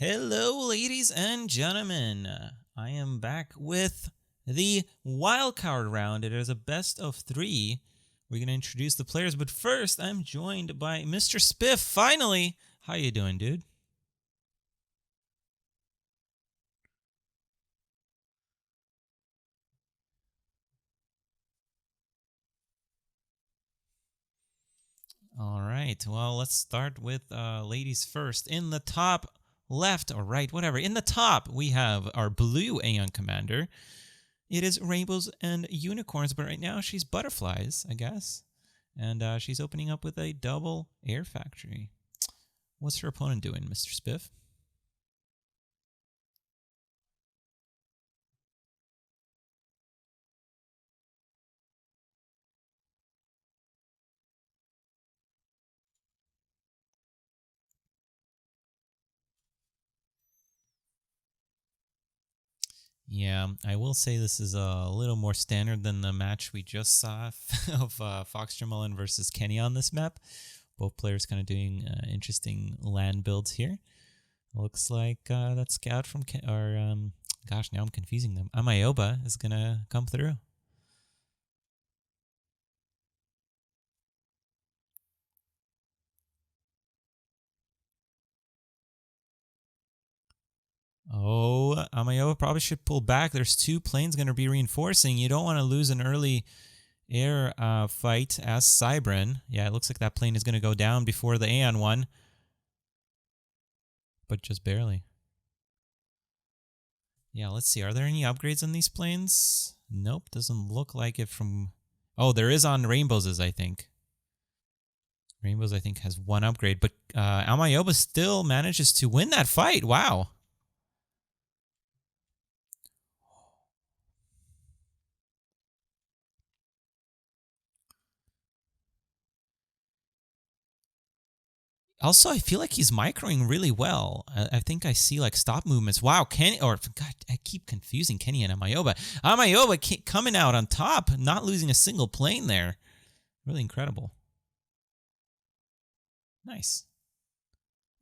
Hello, ladies and gentlemen. I am back with the Wildcard round. It is a best of 3. We're going to introduce the players, but first, I'm joined by Mr. Spiff. Finally, how you doing, dude? All right. Well, let's start with ladies first. In the top left or right, whatever. In the top, we have our blue Aeon Commander. It is rainbows and unicorns, but right now she's butterflies, I guess. And she's opening up with a double air factory. What's her opponent doing, Mr. Spiff? Yeah, I will say this is a little more standard than the match we just saw of Fox Jamalin versus Kenny on this map. Both players kind of doing interesting land builds here. Looks like that scout from gosh, now I'm confusing them. Amoyoba is gonna come through. Oh, Amoyoba probably should pull back. There's 2 planes going to be reinforcing. You don't want to lose an early air fight as Cybran. Yeah, it looks like that plane is going to go down before the Aeon one, but just barely. Yeah, let's see. Are there any upgrades on these planes? Nope, doesn't look like it from... Oh, there is on Rainbows', I think. Rainbows, I think, has 1 upgrade, but Amoyoba still manages to win that fight. Wow. Also, I feel like he's microing really well. I think I see like stop movements. Wow, Kenny, or God, I keep confusing Kenny and Amoyoba. Amoyoba coming out on top, not losing a single plane there. Really incredible. Nice.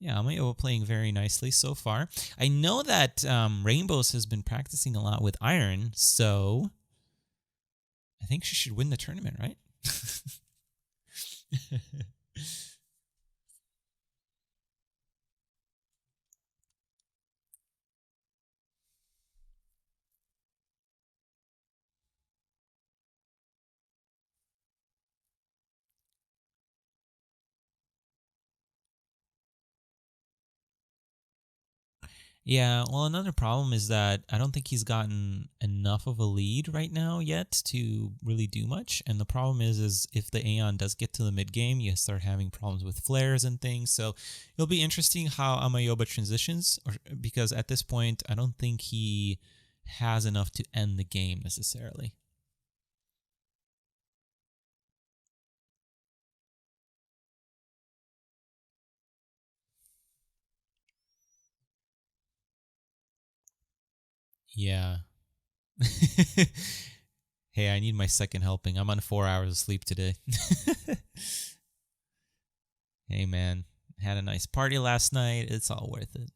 Yeah, Amoyoba playing very nicely so far. I know that Rainbows has been practicing a lot with Iron, so I think she should win the tournament, right? Yeah, well, another problem is that I don't think he's gotten enough of a lead right now yet to really do much. And the problem is if the Aeon does get to the mid game, you start having problems with flares and things. So it'll be interesting how Amoyoba transitions, because at this point, I don't think he has enough to end the game necessarily. Yeah. Hey, I need my second helping. I'm on 4 hours of sleep today. Hey, man. Had a nice party last night. It's all worth it.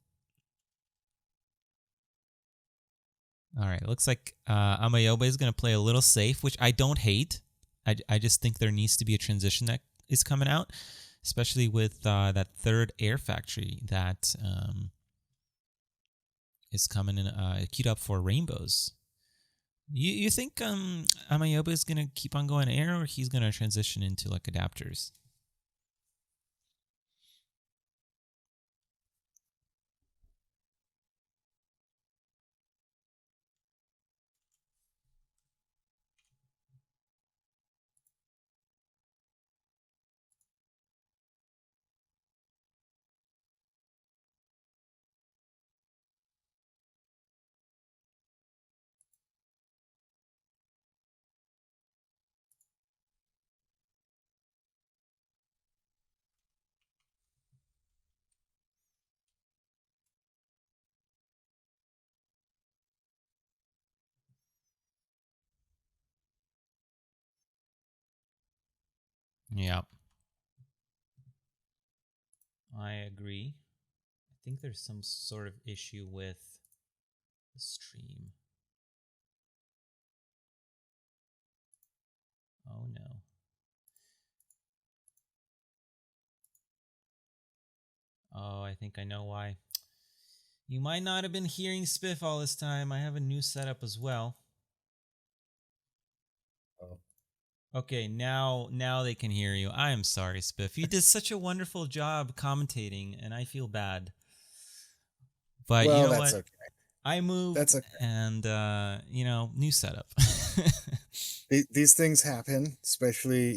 All right. Looks like Amoyoba is going to play a little safe, which I don't hate. I just think there needs to be a transition that is coming out, especially with that third air factory that is coming in queued up for rainbows. You think Amoyoba is going to keep on going air, or he's going to transition into like adapters? Yeah, I agree. I think there's some sort of issue with the stream. Oh no. Oh, I think I know why. You might not have been hearing Spiff all this time. I have a new setup as well. Oh. Okay, now they can hear you. I am sorry, Spiff. You did such a wonderful job commentating, and I feel bad. But Well, you know that's what? okay. I moved, That's okay. and new setup. These things happen, especially,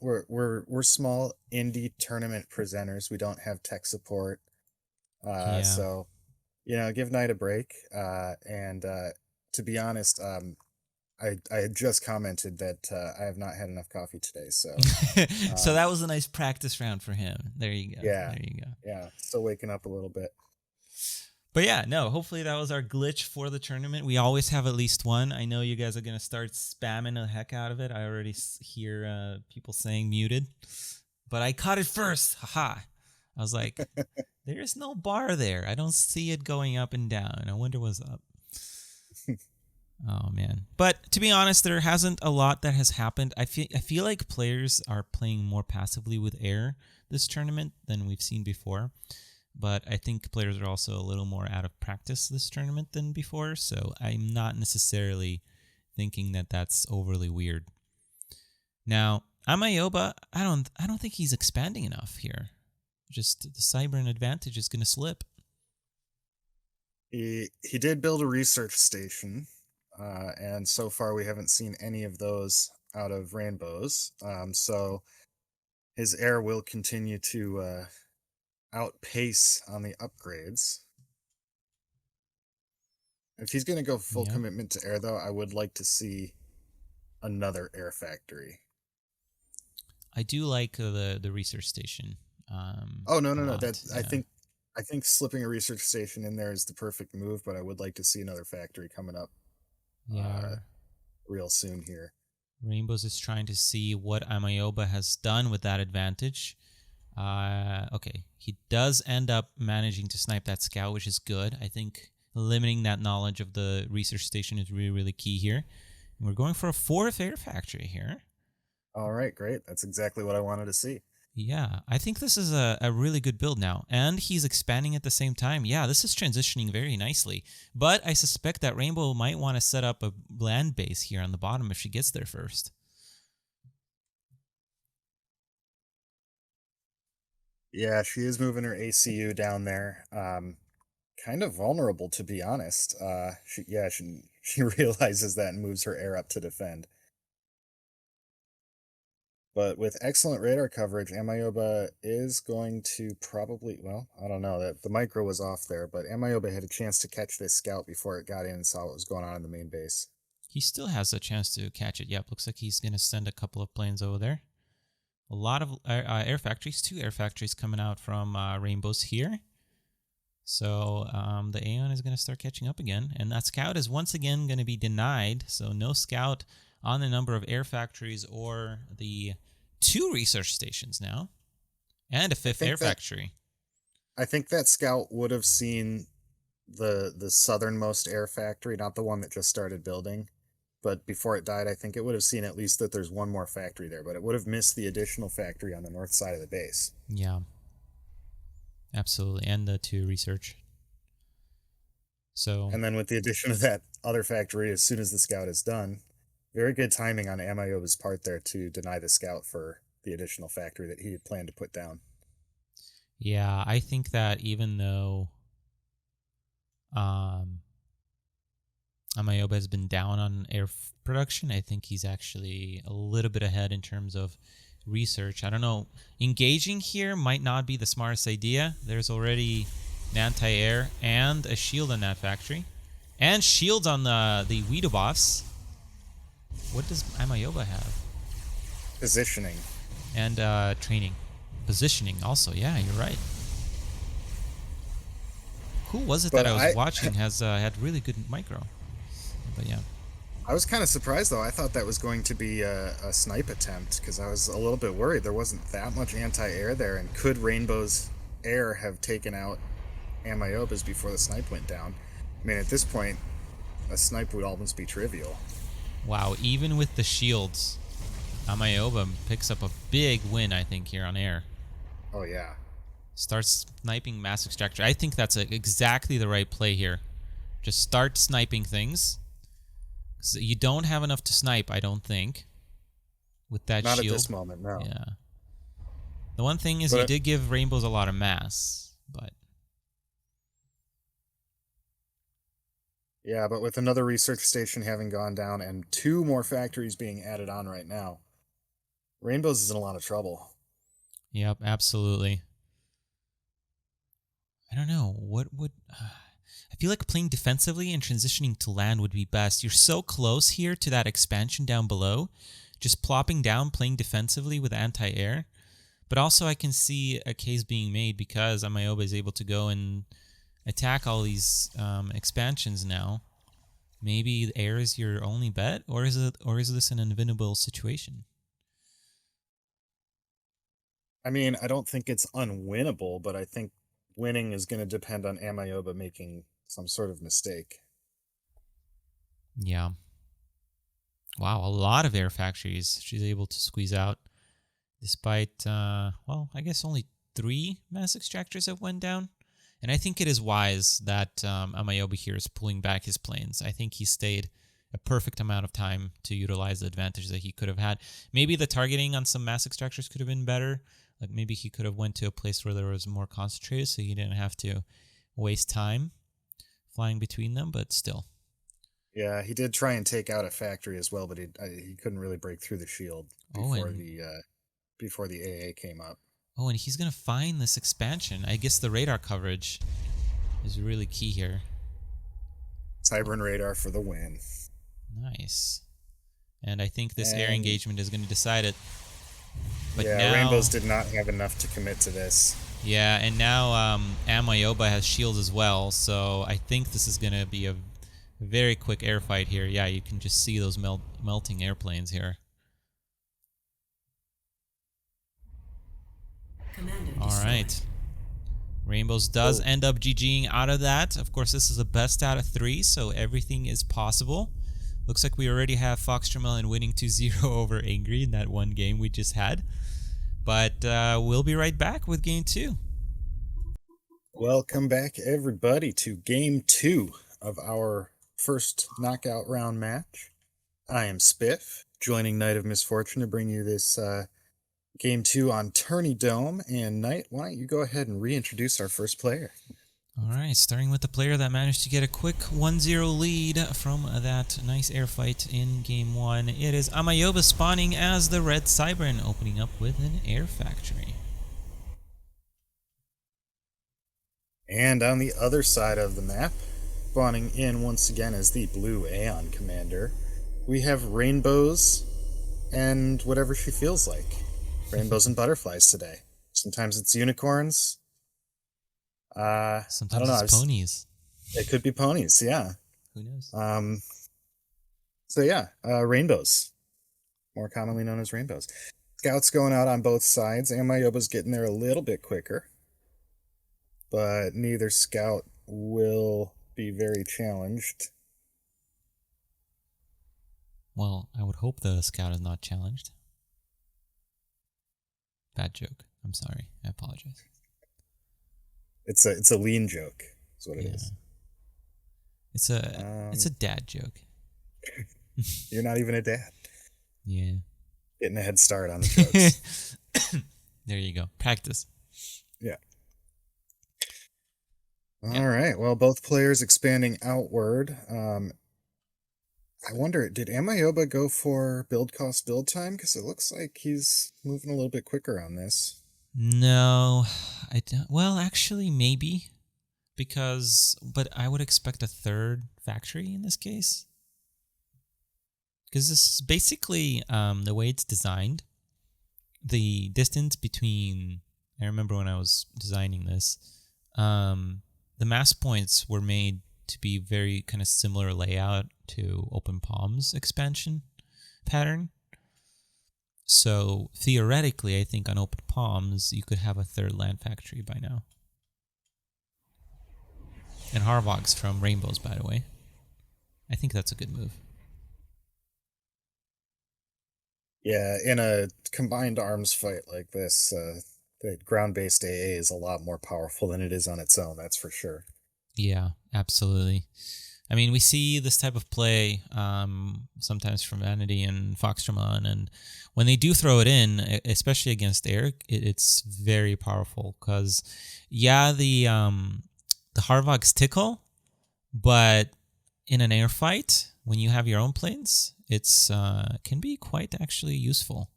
we're small indie tournament presenters. We don't have tech support. Yeah. So, give Night a break. And to be honest, I had just commented that I have not had enough coffee today. So, So um, that was a nice practice round for him. There you go. yeah, There you go. yeah, still waking up a little bit. But yeah, no, hopefully that was our glitch for the tournament. We always have at least one. I know you guys are going to start spamming the heck out of it. I already hear people saying muted. But I caught it first. Haha. I was like, there's no bar there. I don't see it going up and down. I wonder what's up. Oh man. But to be honest, there hasn't a lot that has happened. I feel like players are playing more passively with air this tournament than we've seen before. But I think players are also a little more out of practice this tournament than before, so I'm not necessarily thinking that that's overly weird. Now, Amoyoba, I don't think he's expanding enough here. Just the Cybern advantage is going to slip. He did build a research station, and so far we haven't seen any of those out of Rainbows. So his air will continue to outpace on the upgrades. If he's going to go full commitment to air, though, I would like to see another air factory. I do like the research station. Oh no. I think slipping a research station in there is the perfect move, but I would like to see another factory coming up. Yeah. Real soon here. Rainbows is trying to see what Amoyoba has done with that advantage. Okay, he does end up managing to snipe that scout, which is good. I think limiting that knowledge of the research station is really, really key here. And we're going for a 4th air factory here. All right, great. That's exactly what I wanted to see. Yeah, I think this is a really good build now. And he's expanding at the same time. Yeah, this is transitioning very nicely. But I suspect that Rainbow might want to set up a land base here on the bottom if she gets there first. Yeah, she is moving her ACU down there. Kind of vulnerable, to be honest. She realizes that and moves her air up to defend. But with excellent radar coverage, Amoyoba is going to probably, well, I don't know, that the micro was off there, but Amoyoba had a chance to catch this scout before it got in and saw what was going on in the main base. He still has a chance to catch it. Yep, looks like he's going to send a couple of planes over there. A lot of air factories, 2 air factories coming out from Rainbows here. So the Aeon is going to start catching up again. And that scout is once again going to be denied. So no scout on the number of air factories or the 2 research stations now. And a 5th air factory. I think that scout would have seen the southernmost air factory, not the one that just started building. But before it died, I think it would have seen at least that there's one more factory there, but it would have missed the additional factory on the north side of the base. Yeah. Absolutely. And the 2 research. So. And then with the addition of that other factory, as soon as the scout is done, very good timing on Amoyoba's part there to deny the scout for the additional factory that he had planned to put down. Yeah, I think that even though Amoyoba has been down on air production, I think he's actually a little bit ahead in terms of research. I don't know. Engaging here might not be the smartest idea. There's already an anti-air and a shield on that factory. And shields on the Weedo boss. What does Amoyoba have? Positioning. And training. Positioning also. Yeah, you're right. Who was it that I was watching has had really good micro? But yeah. I was kind of surprised, though. I thought that was going to be a snipe attempt, because I was a little bit worried there wasn't that much anti-air there, and could Rainbow's air have taken out Amoyobas before the snipe went down. I mean, at this point, a snipe would almost be trivial. Wow, even with the shields, Amoyoba picks up a big win, I think, here on air. Oh, yeah. Starts sniping Mass Extractor. I think that's exactly the right play here. Just start sniping things. 'Cause you don't have enough to snipe, I don't think, with that Not shield. at this moment, no. Yeah. The one thing is But you did give Rainbows a lot of mass, but... Yeah, but with another research station having gone down and 2 more factories being added on right now, Rainbows is in a lot of trouble. Yep, absolutely. I don't know. What would... I feel like playing defensively and transitioning to land would be best. You're so close here to that expansion down below. Just plopping down, playing defensively with anti-air. But also I can see a case being made because Amoyoba is able to go and attack all these expansions now. Maybe the air is your only bet, or is this an unwinnable situation? I mean, I don't think it's unwinnable, but I think winning is going to depend on Amoyoba making some sort of mistake. Yeah. Wow, a lot of air factories she's able to squeeze out, despite, well, I guess only 3 mass extractors have went down. And I think it is wise that Amoyoba here is pulling back his planes. I think he stayed a perfect amount of time to utilize the advantage that he could have had. Maybe the targeting on some mass extractors could have been better. Like maybe he could have went to a place where there was more concentrated, so he didn't have to waste time flying between them, but still. Yeah, he did try and take out a factory as well, but he couldn't really break through the shield before the AA came up. Oh, and he's going to find this expansion. I guess the radar coverage is really key here. Cybern radar for the win. Nice. And I think this air engagement is going to decide it. But yeah, now, Rainbows did not have enough to commit to this. Yeah, and now Amoyoba has shields as well, so I think this is going to be a very quick air fight here. Yeah, you can just see those melting airplanes here. All right. Rainbows does end up GGing out of that. Of course, this is a best out of 3, so everything is possible. Looks like we already have Fox Tremelin winning 2-0 over Angry in that one game we just had. But we'll be right back with Game 2. Welcome back, everybody, to Game 2 of our first knockout round match. I am Spiff, joining Nite of Misfortune to bring you this Game 2 on Tourney Dome. And Nite, why don't you go ahead and reintroduce our first player? All right, starting with the player that managed to get a quick 1-0 lead from that nice air fight in Game 1. It is Amoyoba spawning as the Red Cybern, opening up with an air factory. And on the other side of the map, spawning in once again as the Blue Aeon Commander, we have Rainbows and whatever she feels like. Rainbows and butterflies today. Sometimes it's unicorns. Sometimes I don't know. it's ponies. It could be ponies, yeah. Who knows? So yeah, rainbows. More commonly known as rainbows. Scouts going out on both sides. Amoyoba's getting there a little bit quicker. But neither scout will be very challenged. Well, I would hope the scout is not challenged. Bad joke. I'm sorry. I apologize. It's a lean joke. That's what it is. It's a dad joke. You're not even a dad. Yeah. Getting a head start on the jokes. There you go. Practice. Yeah. All right. Well, both players expanding outward. I wonder, did Amoyoba go for build cost, build time? Because it looks like he's moving a little bit quicker on this. No, I don't. Well, actually, maybe. But I would expect a third factory in this case. Because this is basically the way it's designed. The distance between, I remember when I was designing this, the mass points were made to be very kind of similar layout to Open Palm's expansion pattern. So theoretically, I think on Open Palms, you could have a third land factory by now. and Harvogs from Rainbows, by the way. I think that's a good move. Yeah, in a combined arms fight like this, the ground-based AA is a lot more powerful than it is on its own, that's for sure. Yeah, absolutely. I mean, we see this type of play sometimes from Vanity and Foxtremon, and when they do throw it in, especially against air, it's very powerful because, yeah, the Harvogs tickle, but in an air fight, when you have your own planes, it's can be quite actually useful,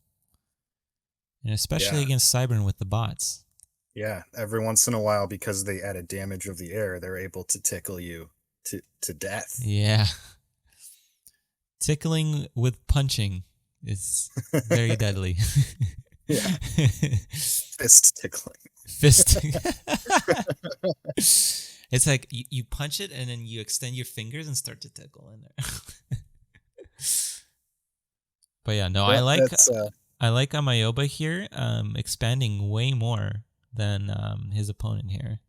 and especially Yeah, against Cybern with the bots. yeah. Every once in a while, because they added damage of the air, they're able to tickle you to death. Yeah, tickling with punching is very deadly. Yeah, fist tickling. Fist. It's like you punch it and then you extend your fingers and start to tickle in there. But yeah, no, Yep, that's I like Amoyoba here, expanding way more than his opponent here.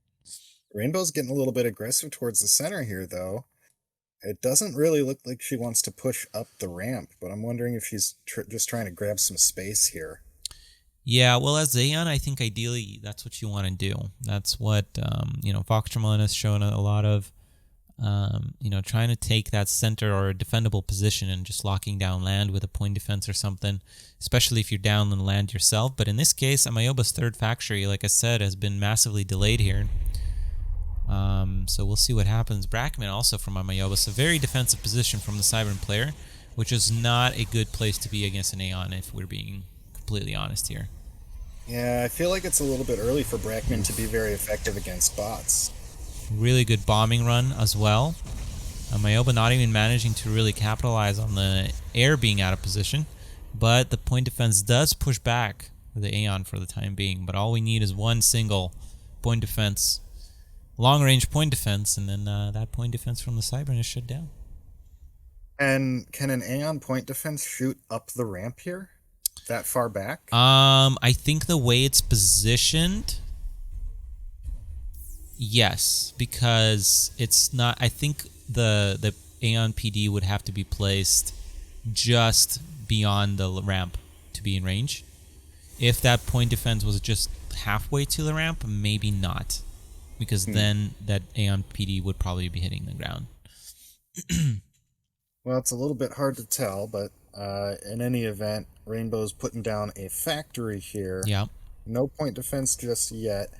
Rainbow's getting a little bit aggressive towards the center here, though. It doesn't really look like she wants to push up the ramp, but I'm wondering if she's just trying to grab some space here. Yeah, well, as Zayon, I think ideally that's what you want to do. That's what Foxtremon has shown a lot of. Trying to take that center or a defendable position and just locking down land with a point defense or something, especially if you're down on land yourself. But in this case, Amoyoba's third factory, like I said, has been massively delayed here. So we'll see what happens. Brackman also from Amoyoba, so very defensive position from the Cybern player, which is not a good place to be against an Aeon if we're being completely honest here. Yeah, I feel like it's a little bit early for Brackman to be very effective against bots. Really good bombing run as well. Amoyoba not even managing to really capitalize on the air being out of position, but the point defense does push back the Aeon for the time being, but all we need is one single point defense, long range point defense, and then that point defense from the Cybern is shut down. And can an Aeon point defense shoot up the ramp here? That far back? I think the way it's positioned, yes, because it's not. I think the Aeon PD would have to be placed just beyond the ramp to be in range. If that point defense was just halfway to the ramp, maybe not, because then that Aeon PD would probably be hitting the ground. Well, it's a little bit hard to tell, but in any event, Rainbow's putting down a factory here. Yeah. No point defense just yet.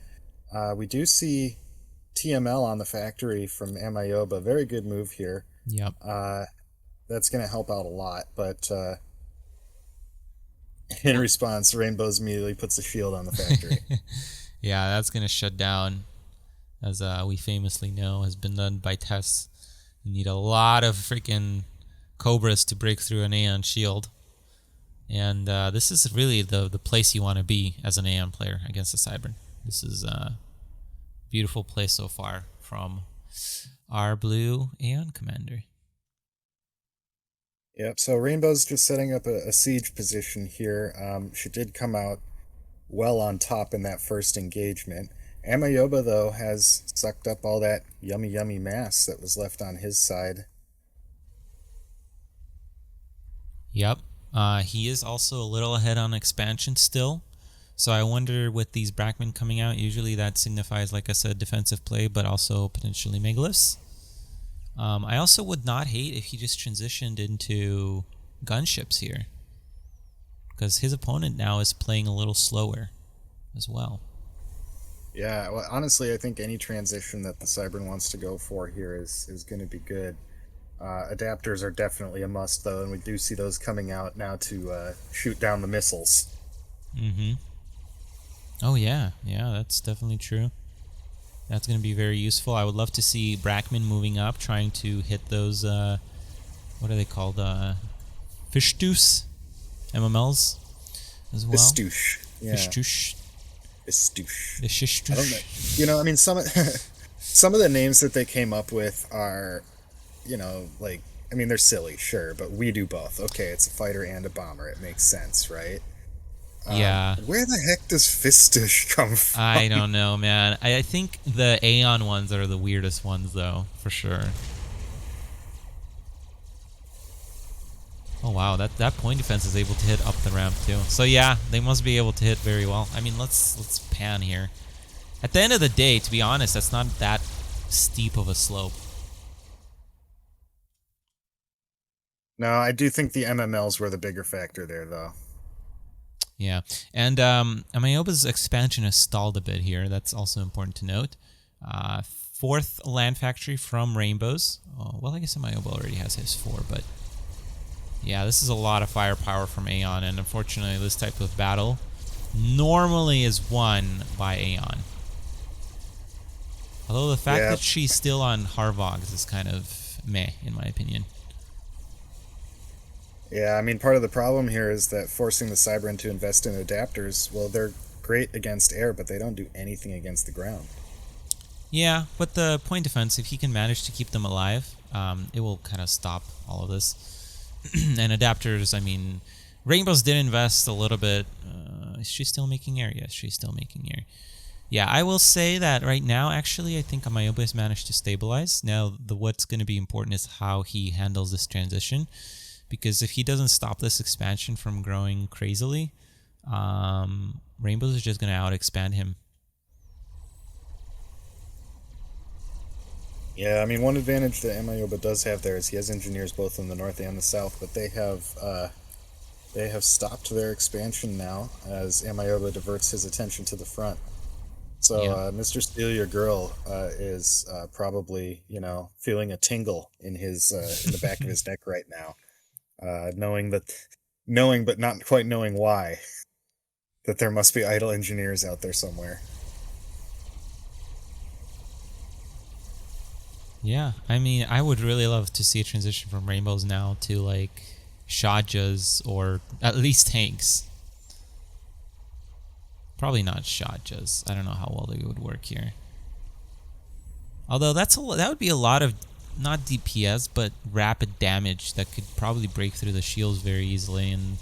We do see TML on the factory from Amoyoba. Very good move here. Yep. That's going to help out a lot, but in response, Rainbow's immediately puts a shield on the factory. Yeah, that's going to shut down, as we famously know, has been done by tests. You need a lot of freaking Cobras to break through an Aeon shield. And this is really the place you want to be as an Aeon player against the Cybern. This is a beautiful play so far from our blue Aeon commander. Yep, so Rainbow's just setting up a siege position here. She did come out well on top in that first engagement. Amoyoba, though, has sucked up all that yummy mass that was left on his side. Yep. He is also a little ahead on expansion still. So I wonder with these Brackman coming out, usually that signifies, like I said, defensive play, but also potentially Megaliths. I also would not hate if he just transitioned into gunships here, because his opponent now is playing a little slower as well. Yeah, well, honestly, I think any transition that the Cybern wants to go for here is going to be good. Adapters are definitely a must, though, and we do see those coming out now to shoot down the missiles. Mm-hmm. Oh, yeah. Yeah, that's definitely true. That's going to be very useful. I would love to see Brackman moving up, trying to hit those, what are they called? Fishtoosh MMLs as well. Fistoosh. Yeah. Fishtoosh. Fistoosh. The Shishtoosh. I don't know. You know, I mean, some of the names that they came up with are, like, I mean, they're silly, sure, but we do both. Okay, it's a fighter and a bomber. It makes sense, right? Yeah, Where the heck does Fistish come from? I don't know, man. I think the Aeon ones are the weirdest ones, though, for sure. Oh wow, that point defense is able to hit up the ramp too. So yeah, they must be able to hit very well. I mean, let's pan here. At the end of the day, to be honest, that's not that steep of a slope. No, I do think the MMLs were the bigger factor there, though. Yeah, and Amoyoba's expansion has stalled a bit here. That's also important to note. Fourth land factory from Rainbows. Oh, well, I guess Amoyoba already has his 4, but yeah, this is a lot of firepower from Aeon, and unfortunately, this type of battle normally is won by Aeon. Although the fact that she's still on Harvogs is kind of meh, in my opinion. Yeah, I mean, part of the problem here is that forcing the Cybran to invest in adapters, well, they're great against air, but they don't do anything against the ground. Yeah, but the point defense, if he can manage to keep them alive, it will kind of stop all of this. And adapters, I mean, Rainbows did invest a little bit. Is she still making air? Yes, she's still making air. Yeah, I will say that right now, actually, I think Amoyoba has managed to stabilize. Now, what's going to be important is how he handles this transition. Because if he doesn't stop this expansion from growing crazily, Rainbows is just going to out-expand him. Yeah, I mean, one advantage that Amoyoba does have there is he has engineers both in the north and the south, but they have stopped their expansion now as Amoyoba diverts his attention to the front. So yeah. Mr. Steal Your Girl is probably, feeling a tingle in his in the back of his neck right now. Knowing but not quite knowing why, that there must be idle engineers out there somewhere. Yeah, I mean, I would really love to see a transition from Rainbows now to like Shadjas or at least tanks. Probably not Shadjas. I don't know how well they would work here. Although that would be a lot of not DPS, but rapid damage that could probably break through the shields very easily, and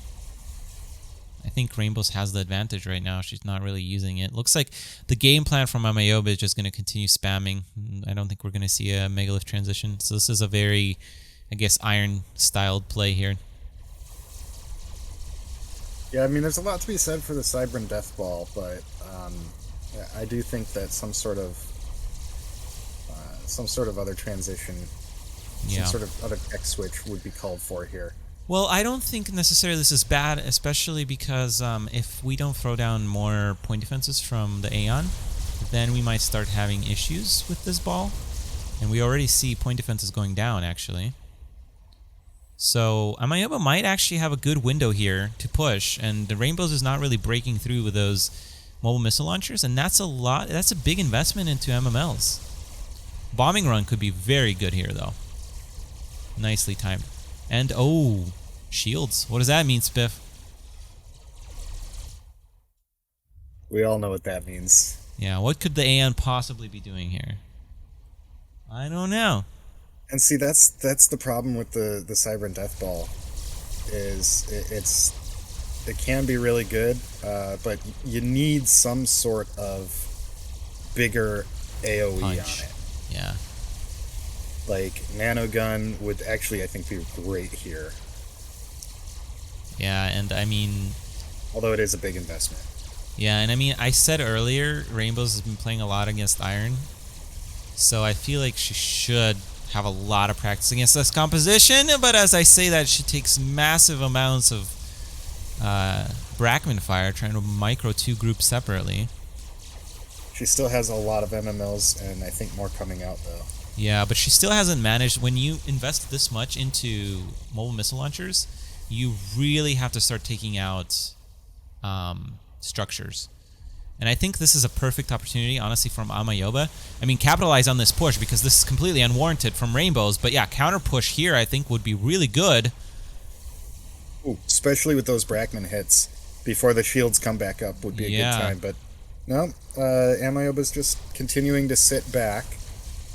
I think Rainbows has the advantage right now. She's not really using it. Looks like the game plan from Amoyoba is just going to continue spamming. I don't think we're going to see a Megalith transition, so this is a very, I guess, Iron-styled play here. Yeah, I mean, there's a lot to be said for the Cybran Death Ball, but I do think that some sort of other transition, some sort of other tech switch would be called for here. Well, I don't think necessarily this is bad, especially because if we don't throw down more point defenses from the Aeon, then we might start having issues with this ball. And we already see point defenses going down, actually. So Amoyoba might actually have a good window here to push, and the Rainbows is not really breaking through with those mobile missile launchers, and that's a big investment into MMLs. Bombing run could be very good here, though. Nicely timed. And, oh, shields. What does that mean, Spiff? We all know what that means. Yeah, what could the Aeon possibly be doing here? I don't know. And see, that's the problem with the Cybran Death Ball, is it can be really good, but you need some sort of bigger AoE on it. Yeah. Like, Nanogun would actually, I think, be great here. Yeah, and I mean... although it is a big investment. Yeah, and I mean, I said earlier, Rainbows has been playing a lot against Iron, so I feel like she should have a lot of practice against this composition, but as I say that, she takes massive amounts of Brackman fire, trying to micro 2 groups separately. She still has a lot of MMLs, and I think more coming out, though. Yeah, but she still hasn't managed. When you invest this much into mobile missile launchers, you really have to start taking out structures. And I think this is a perfect opportunity, honestly, from Amoyoba. I mean, capitalize on this push, because this is completely unwarranted from Rainbows. But yeah, counter push here, I think, would be really good. Ooh, especially with those Brackman hits before the shields come back up would be a good time. But no, Amoyoba's just continuing to sit back.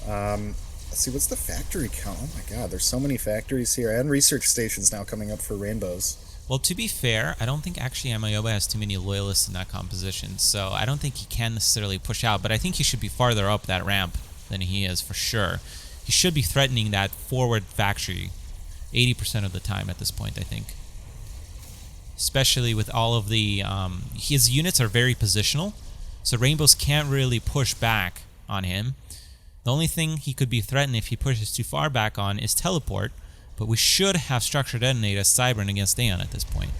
Let's see, what's the factory count? Oh my god, there's so many factories here, and research stations now coming up for Rainbows. Well, to be fair, I don't think actually Amoyoba has too many loyalists in that composition, so I don't think he can necessarily push out, but I think he should be farther up that ramp than he is for sure. He should be threatening that forward factory 80% of the time at this point, I think. Especially with all of the... his units are very positional, so Rainbows can't really push back on him. The only thing he could be threatened if he pushes too far back on is teleport, but we should have Structure Detonate as Cybern against Aeon at this point.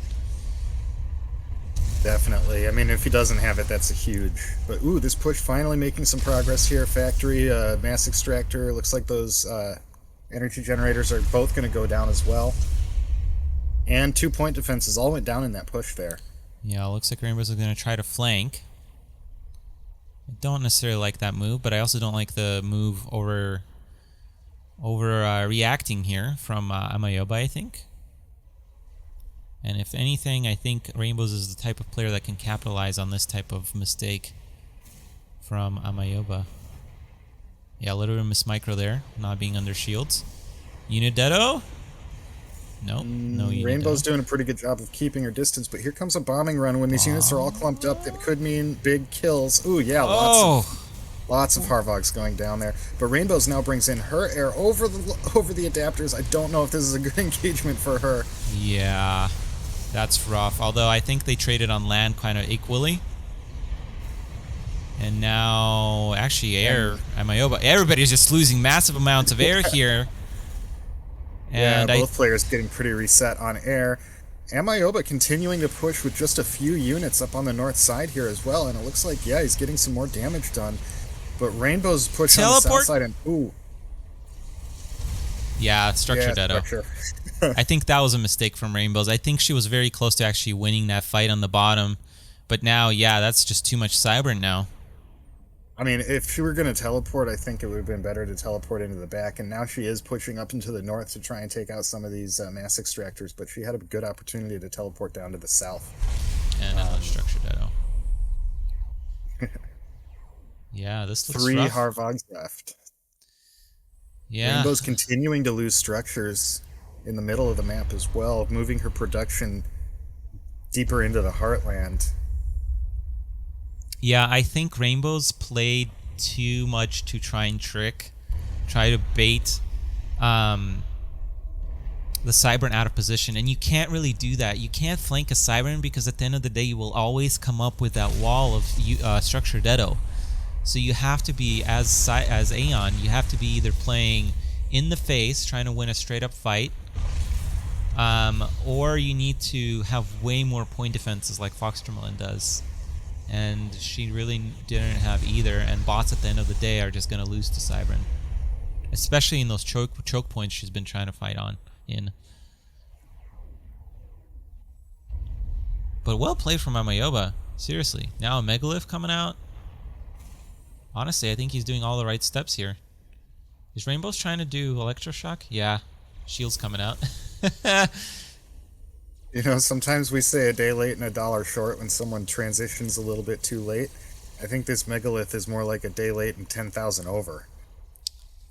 Definitely. I mean, if he doesn't have it, that's a huge... But, ooh, this push finally making some progress here. Factory, Mass Extractor. Looks like those energy generators are both going to go down as well. And 2-point defenses all went down in that push there. Yeah, looks like Rainbows are going to try to flank. I don't necessarily like that move, but I also don't like the move over reacting here from Amoyoba, I think. And if anything, I think Rainbows is the type of player that can capitalize on this type of mistake from Amoyoba. Yeah, a little bit of miss micro there, not being under shields. Unidetto? Nope, no Unidetto. Rainbow's doing a pretty good job of keeping her distance, but here comes a bombing run when these units are all clumped up. That could mean big kills. Ooh, yeah, lots of Harvogs going down there. But Rainbows now brings in her air over the adapters. I don't know if this is a good engagement for her. Yeah, that's rough. Although I think they traded on land kind of equally. And now, actually, air, Amoyoba. Everybody's just losing massive amounts of air here. And yeah, both players getting pretty reset on air. Amoyoba continuing to push with just a few units up on the north side here as well. And it looks like, yeah, he's getting some more damage done. But Rainbow's push on the south side and, ooh. Yeah, Structure Deado. I think that was a mistake from Rainbows. I think she was very close to actually winning that fight on the bottom. But now, yeah, that's just too much Cybern now. I mean, if she were going to teleport, I think it would have been better to teleport into the back. And now she is pushing up into the north to try and take out some of these mass extractors. But she had a good opportunity to teleport down to the south. And Structure Deado. Yeah, this looks 3 rough. Harvogs left. Yeah. Rainbow's continuing to lose structures in the middle of the map as well, moving her production deeper into the heartland. Yeah, I think Rainbows played too much to try to bait the Cybern out of position, and you can't really do that. You can't flank a Cybern because at the end of the day, you will always come up with that wall of Structure Deado. So you have to be, as Aeon, you have to be either playing in the face, trying to win a straight-up fight, or you need to have way more point defenses like Fox Tremolin does. And she really didn't have either, and bots at the end of the day are just going to lose to Cybern. Especially in those choke points she's been trying to fight in. But well played from Amoyoba. Seriously. Now a Megalith coming out. Honestly, I think he's doing all the right steps here. Is Rainbows trying to do Electroshock? Yeah. Shield's coming out. You know, sometimes we say a day late and a dollar short when someone transitions a little bit too late. I think this Megalith is more like a day late and 10,000 over.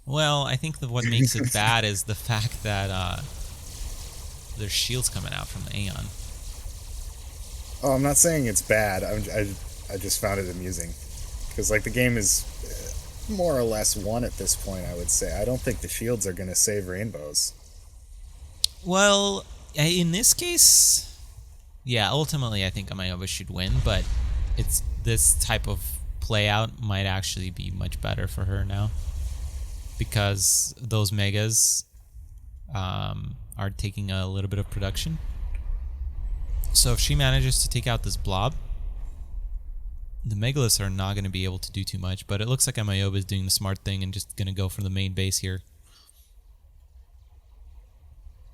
Well, I think what makes it bad is the fact that there's shields coming out from the Aeon. Oh, I'm not saying it's bad. I just found it amusing. Because, like, the game is more or less won at this point, I would say. I don't think the shields are going to save Rainbows. Well, in this case, yeah, ultimately I think Amoyoba should win, but it's this type of play out might actually be much better for her now. Because those megas are taking a little bit of production. So if she manages to take out this blob, the Megaliths are not going to be able to do too much, but it looks like Amoyoba is doing the smart thing and just going to go for the main base here.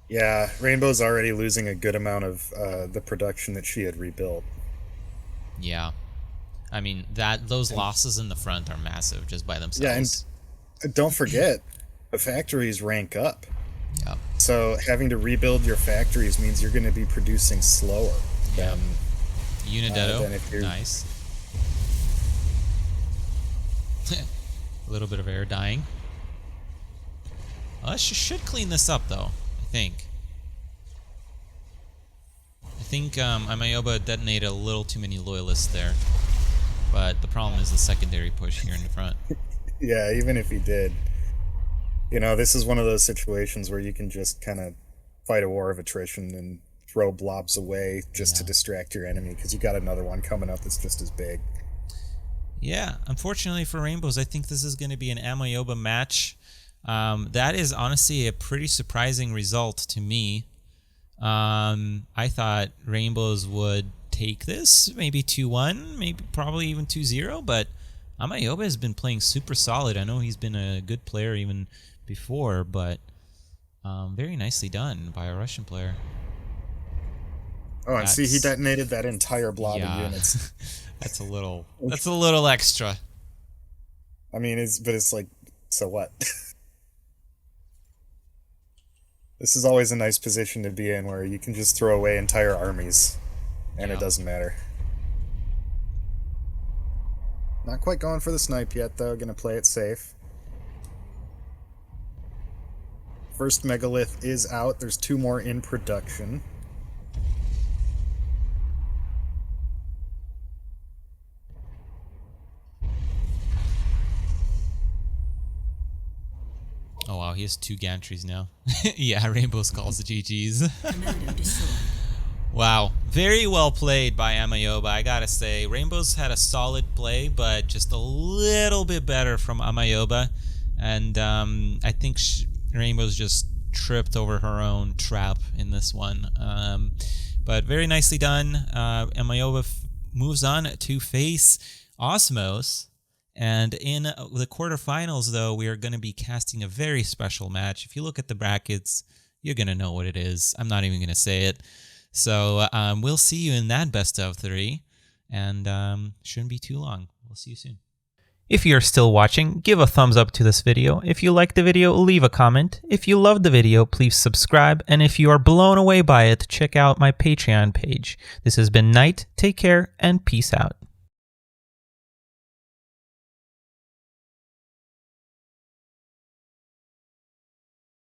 Yeah, Rainbow's already losing a good amount of the production that she had rebuilt. Yeah. I mean, those losses in the front are massive just by themselves. Yeah, and don't forget, the factories rank up. Yeah. So having to rebuild your factories means you're going to be producing slower. Yeah. Unidetto, nice. A little bit of air dying. She should clean this up, though, I think. think Amoyoba detonated a little too many loyalists there. But the problem is the secondary push here in the front. Yeah, even if he did. You know, this is one of those situations where you can just kind of fight a war of attrition and throw blobs away just to distract your enemy, because you got another one coming up that's just as big. Yeah, unfortunately for Rainbows, I think this is going to be an Amoyoba match. That is honestly a pretty surprising result to me. I thought Rainbows would take this, maybe 2-1, maybe probably even 2-0, but Amoyoba has been playing super solid. I know he's been a good player even before, but very nicely done by a Russian player. Oh, and see, he detonated that entire blob of units. That's a little extra. I mean, it's like, so what? This is always a nice position to be in, where you can just throw away entire armies, and it doesn't matter. Not quite going for the snipe yet, though. Gonna play it safe. First megalith is out. There's 2 more in production. Oh wow, he has 2 gantries now. Yeah, Rainbows calls the GG's. Wow, very well played by Amoyoba, I gotta say. Rainbows had a solid play, but just a little bit better from Amoyoba. And I think Rainbows just tripped over her own trap in this one. But very nicely done. Amoyoba moves on to face Osmos. And in the quarterfinals, though, we are going to be casting a very special match. If you look at the brackets, you're going to know what it is. I'm not even going to say it. So we'll see you in that best of 3. And shouldn't be too long. We'll see you soon. If you're still watching, give a thumbs up to this video. If you liked the video, leave a comment. If you loved the video, please subscribe. And if you are blown away by it, check out my Patreon page. This has been Nite. Take care and peace out.